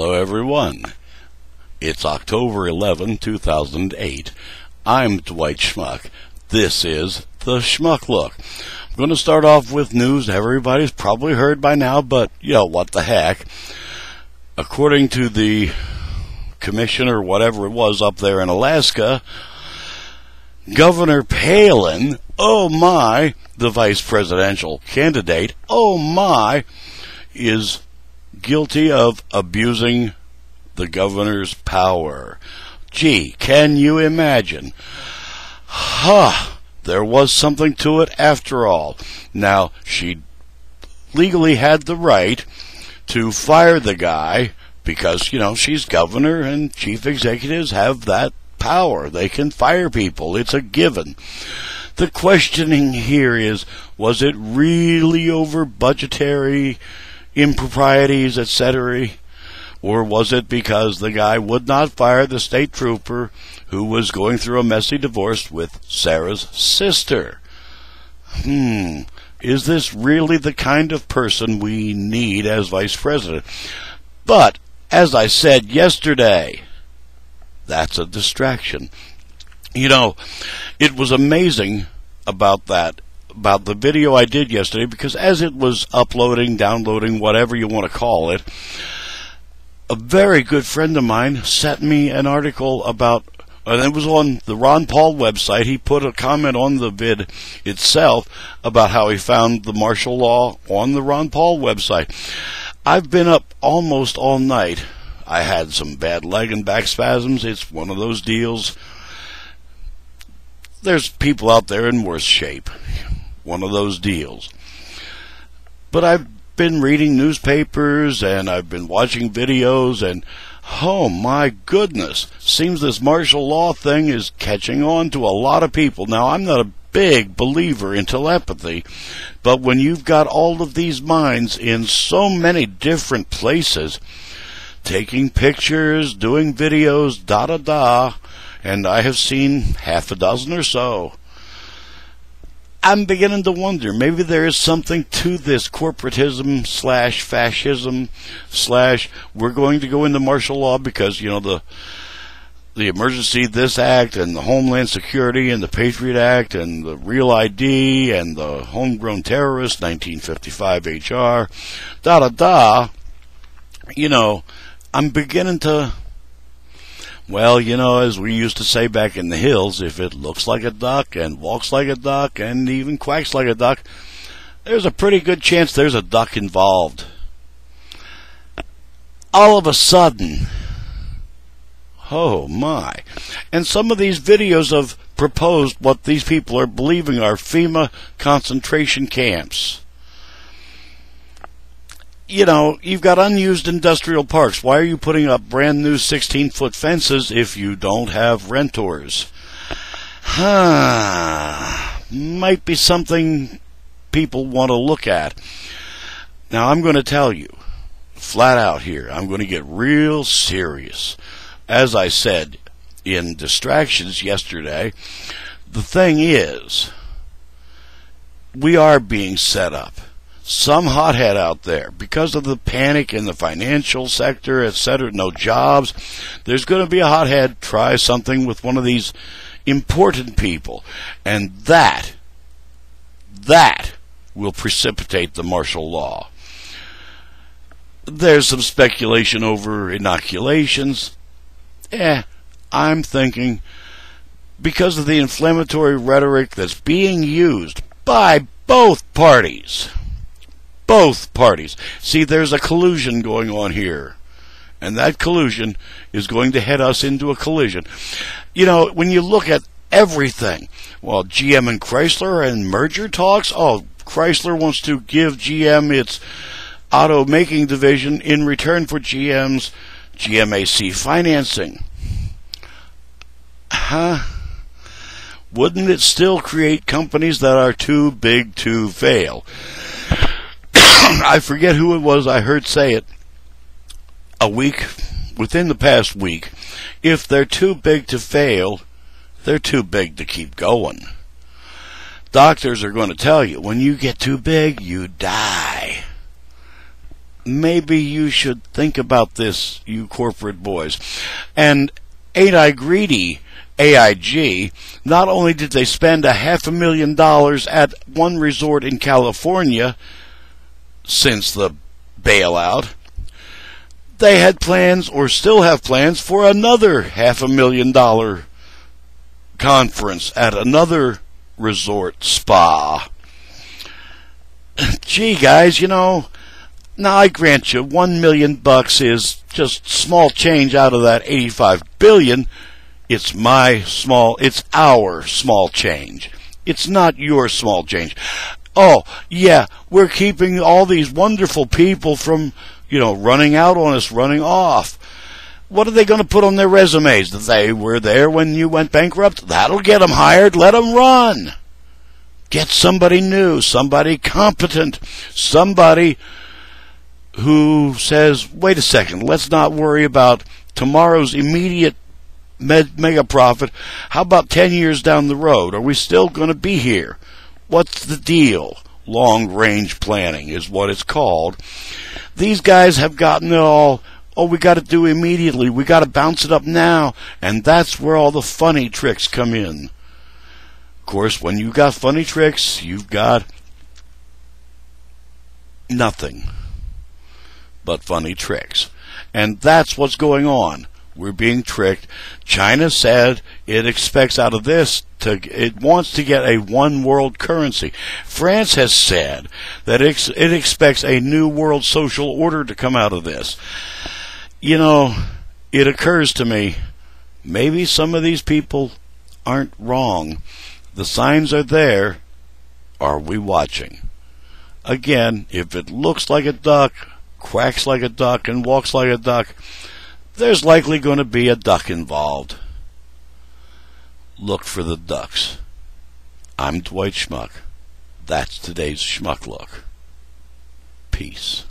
Hello everyone. It's October 11, 2008. I'm Dwight Schmuck. This is the Schmuck Look. I'm going to start off with news everybody's probably heard by now, but what the heck. According to the commissioner, whatever it was up there in Alaska, Governor Palin, oh my, the vice presidential candidate, oh my, is guilty of abusing the governor's power. Gee, can you imagine? There was something to it after all. Now, she legally had the right to fire the guy because, she's governor and chief executives have that power. They can fire people. It's a given. The questioning here is, was it really over budgetary improprieties, etc., or was it because the guy would not fire the state trooper who was going through a messy divorce with Sarah's sister? Is this really the kind of person we need as vice president? But, as I said yesterday, that's a distraction. It was amazing about the video I did yesterday, because as it was uploading, downloading, whatever you want to call it, a very good friend of mine sent me an article about, and it was on the Ron Paul website. He put a comment on the vid itself about how he found the martial law on the Ron Paul website. I've been up almost all night. I had some bad leg and back spasms. It's one of those deals. There's people out there in worse shape. One of those deals. But I've been reading newspapers and I've been watching videos, and oh my goodness, seems this martial law thing is catching on to a lot of people. Now, I'm not a big believer in telepathy, but when you've got all of these minds in so many different places, taking pictures, doing videos, and I have seen half a dozen or so, I'm beginning to wonder, maybe there is something to this corporatism / fascism / we're going to go into martial law because, the Emergency This Act and the Homeland Security and the Patriot Act and the Real ID and the Homegrown Terrorist 1955 HR, I'm beginning to, as we used to say back in the hills, if it looks like a duck and walks like a duck and even quacks like a duck, there's a pretty good chance there's a duck involved. All of a sudden, oh my. And some of these videos have proposed what these people are believing are FEMA concentration camps. You've got unused industrial parks. Why are you putting up brand new 16-foot fences if you don't have renters? Might be something people want to look at. Now, I'm going to tell you, flat out here, I'm going to get real serious. As I said in Distractions yesterday, the thing is, we are being set up. Some hothead out there, because of the panic in the financial sector, etc., no jobs, there's going to be a hothead try something with one of these important people, and that will precipitate the martial law. There's some speculation over inoculations. I'm thinking, because of the inflammatory rhetoric that's being used by both parties. See, there's a collusion going on here. And that collusion is going to head us into a collision. When you look at everything, well, GM and Chrysler and merger talks, Chrysler wants to give GM its auto-making division in return for GM's GMAC financing. Wouldn't it still create companies that are too big to fail? I forget who it was I heard say it within the past week. If they're too big to fail, they're too big to keep going. Doctors are going to tell you, when you get too big, you die. maybe you should think about this, you corporate boys. And ain't I greedy, AIG, not only did they spend $500,000 at one resort in California since the bailout, they had plans, or still have plans, for another $500,000 conference at another resort spa. Gee, guys, now I grant you, $1 million is just small change out of that $85 billion. It's our small change. It's not your small change. Oh, yeah, we're keeping all these wonderful people from, running out on us, running off. What are they going to put on their resumes? That they were there when you went bankrupt? That'll get them hired. Let them run. Get somebody new, somebody competent, somebody who says, wait a second, let's not worry about tomorrow's immediate mega profit. How about 10 years down the road? Are we still going to be here? What's the deal? Long-range planning is what it's called. These guys have gotten it all, we got to do immediately. We got to bounce it up now. And that's where all the funny tricks come in. Of course, when you've got funny tricks, you've got nothing but funny tricks. And that's what's going on. We're being tricked. China said it expects out of this, it wants to get a one world currency. France has said that it expects a new world social order to come out of this. It occurs to me, maybe some of these people aren't wrong. The signs are there. Are we watching? Again, if it looks like a duck, quacks like a duck, and walks like a duck, there's likely going to be a duck involved. Look for the ducks. I'm Dwight Schmuck. That's today's Schmuck Look. Peace.